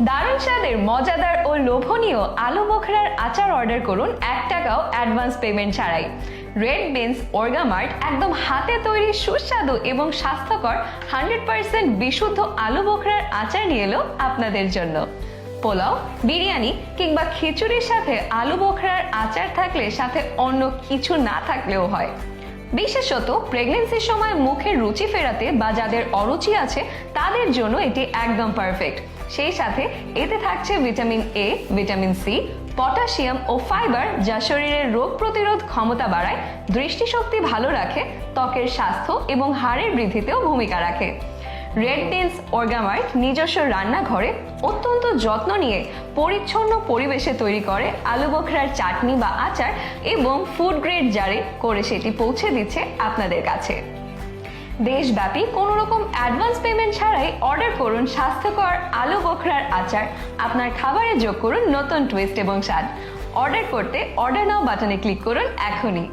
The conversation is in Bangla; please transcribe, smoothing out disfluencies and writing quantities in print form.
দারুণ স্বাদের মজাদার ও লোভনীয় আলু বোখরার আচার অর্ডার করুন 1 টাকাও অ্যাডভান্স পেমেন্ট ছাড়াই। রেড বিনস অর্গামার্ট একদম হাতে তৈরি সুস্বাদু এবং স্বাস্থ্যকর 100% বিশুদ্ধ আলু বোখরার আচার নিয়ে এলো আপনাদের জন্য। পোলাও, বিরিয়ানি কিংবা খিচুড়ির সাথে আলু বোখরার আচার থাকলে সাথে অন্য কিছু না থাকলেও হয়। বিশেষত প্রেগন্যান্সির সময় মুখের রুচি ফেরাতে বা যাদের অরুচি আছে তাদের জন্য এটি একদম পারফেক্ট। সেই সাথে এতে থাকছে vitamin A, vitamin C, potassium ও ফাইবার, যা শরীরের রোগ প্রতিরোধ ক্ষমতা বাড়ায়, দৃষ্টিশক্তি ভালো রাখে, ত্বকের স্বাস্থ্য এবং হাড়ের বৃদ্ধিতেও ভূমিকা রাখে। রেড বিনস অর্গামার্ট নিজস্ব রান্নাঘরে অত্যন্ত যত্ন নিয়ে পরিচ্ছন্ন পরিবেশে তৈরি করে আলু বোখরার চাটনি বা আচার এবং ফুড গ্রেড জারে করে সেটি পৌঁছে দিচ্ছে আপনাদের কাছে। দেশব্যাপী কোনো রকম অ্যাডভান্স পেমেন্ট ছাড়াই অর্ডার করুন স্বাস্থ্যকর আলু বোখরার আচার। আপনার খাবারে যোগ করুন নতুন টুইস্ট এবং স্বাদ। অর্ডার করতে অর্ডার নাও বাটনে ক্লিক করুন এখনই।